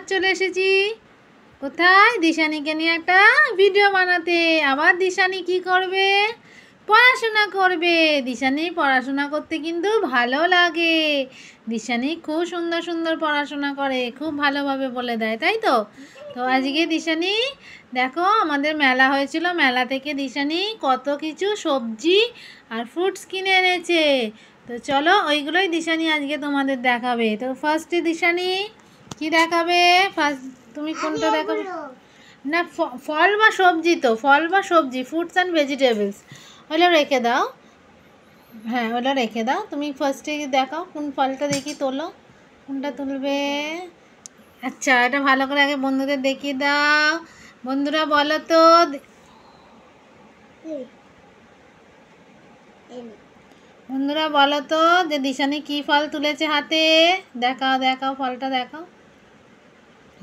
আবার চলে এসেছি কোথায় দিশানিকে নিয়ে একটা ভিডিও বানাতে। আবার দিশানি কি করবে? পড়াশোনা করবে। দিশানি পড়াশোনা করতে কিন্তু ভালো লাগে। দিশানি খুব সুন্দর সুন্দর পড়াশোনা করে, খুব ভালোভাবে বলে দেয়, তাই তো? তো আজকে দিশানি দেখো, আমাদের মেলা হয়েছিল, মেলা থেকে দিশানি কত কিছু সবজি আর ফ্রুটস কিনে এনেছে। তো চলো ওইগুলোই দিশানি আজকে তোমাদের দেখাবে। তো ফার্স্টে দিশানি কি দেখাবে? ফার্স্ট তুমি কোনটা দেখাবে? না, ফল বা সবজি, তো ফল বা সবজি, ফ্রুটস অ্যান্ড ভেজিটেবলস। ওগুলো রেখে দাও। হ্যাঁ, ওগুলো রেখে দাও। তুমি ফার্স্টে দেখাও কোন ফলটা, দেখি তোলো কোনটা তুলবে। আচ্ছা, এটা ভালো করে আগে বন্ধুদের দেখিয়ে দাও। বন্ধুরা বলো তো, বন্ধুরা বলো তো যে দিশানি কি ফল তুলেছে হাতে। দেখাও দেখাও, ফলটা দেখাও,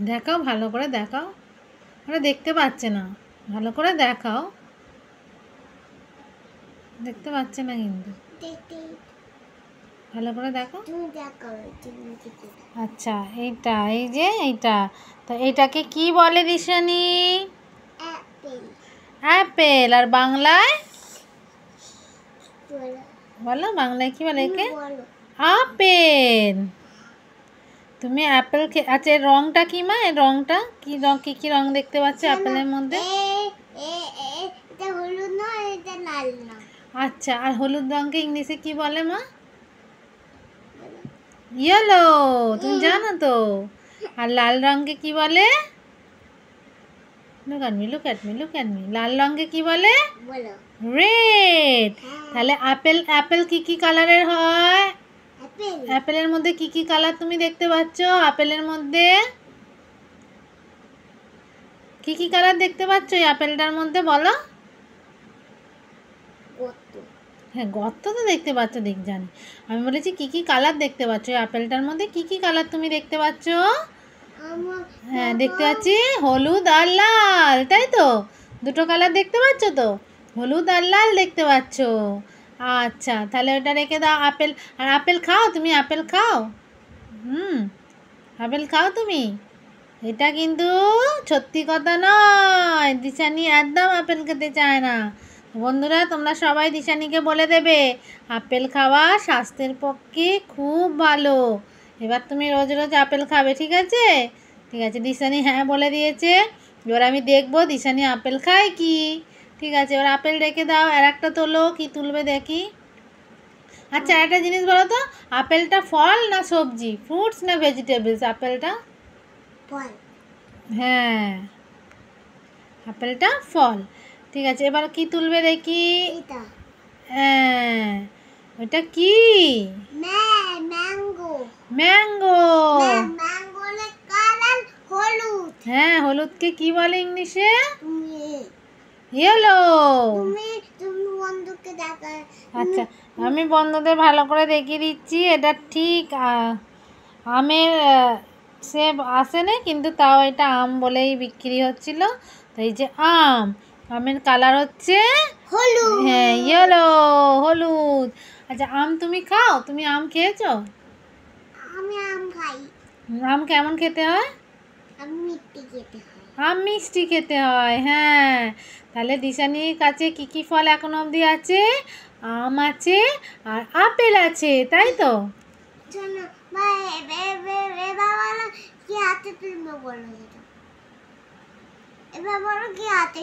দেখাও ভালো করে দেখাও। ওরা দেখতে পাচ্ছে না, ভালো করে দেখাও। দেখতে পাচ্ছে না কিন্তু, ভালো করে দেখো। আচ্ছা, এইটা, এই যে এইটা, তো এইটাকে কি বলে দিশানি? অ্যাপেল। আর বাংলায় বলো, বাংলায় কি বলে একে? আপেল। তুমি অ্যাপেল আচ্ছা, এর রংটা কি মা? এর রংটা কি রং? কি কি রং দেখতে পাচ্ছ অ্যাপেলের মধ্যে? আচ্ছা, আর হলুদ রংকে ইংলিশে কি বলে মা? ইয়েলো। তুমি জানো তো? আর লাল রংকে কি বলে? Look at me, look at me, look at me. লাল রংকে কি বলে? রেড। তাহলে আপেল, আপেল কি কি কালারের হয়? আপেলের মধ্যে কি কি কালার তুমি দেখতে পাচ্ছ? আপেলের মধ্যে কি কি কালার দেখতে পাচ্ছ এই আপেলটার মধ্যে বলো? হ্যাঁ, গর্ত তো দেখতে পাচ্ছ, দেখ জানি। আমি বলেছি কি কি কালার দেখতে পাচ্ছ এই আপেলটার মধ্যে, কি কি কালার তুমি দেখতে পাচ্ছ? হ্যাঁ, দেখতে পাচ্ছি হলুদ আর লাল, তাই তো? দুটো কালার দেখতে পাচ্ছ তো, হলুদ আর লাল দেখতে পাচ্ছ। আচ্ছা, তাহলে ওটা রেখে দাও। আপেল, আর আপেল খাও তুমি? আপেল খাও? আপেল খাও তুমি? এটা কিন্তু সত্যি কথা নয়, দিশানি একদম আপেল খেতে চায় না। বন্ধুরা তোমরা সবাই দিশানিকে বলে দেবে আপেল খাওয়া স্বাস্থ্যের পক্ষে খুব ভালো। এবার তুমি রোজ রোজ আপেল খাবে, ঠিক আছে? ঠিক আছে, দিশানি হ্যাঁ বলে দিয়েছে। এবার আমি দেখবো দিশানি আপেল খায় কি। ঠিক আছে, এবার আপেল রেখে দাও। আর একটা তোলো, কি তুলবে দেখি। আচ্ছা, একটা জিনিস বলো তো, আপেলটা ফল না সবজি, ফ্রুটস না ভেজিটেবলস আপেলটা? ফল। হ্যাঁ, আপেলটা ফল। ঠিক আছে, এবার কি তুলবে দেখি। হ্যাঁ, ওটা কি? ম্যাঙ্গো। ম্যাঙ্গো। হ্যাঁ, হলুদকে কি বলে ইংলিশে? ইয়েলো। আচ্ছা, আমি বন্ধুদের ভালো করে দেখিয়ে দিচ্ছি। এটা ঠিক আমের সেব আসে না, কিন্তু তাও এটা আম বলেই বিক্রি হচ্ছিল। তো এই যে আম, আমের কালার হচ্ছে হলুদ। হ্যাঁ, ইয়েলো, হলুদ। আচ্ছা, আম তুমি খাও? তুমি আম খেয়েছো? আমি আম খাই। আম কেমন খেতে হয়? আম মিষ্টি খেতে হয়। আম মিষ্টি খেতে হয়, হ্যাঁ। তাহলে দিশানির কাছে কি কি ফল এখন অবধি আছে? আম আছে আর আপেল আছে, তাই তো? কি হাতে তুলবো বলো? এবার বলো কি হাতে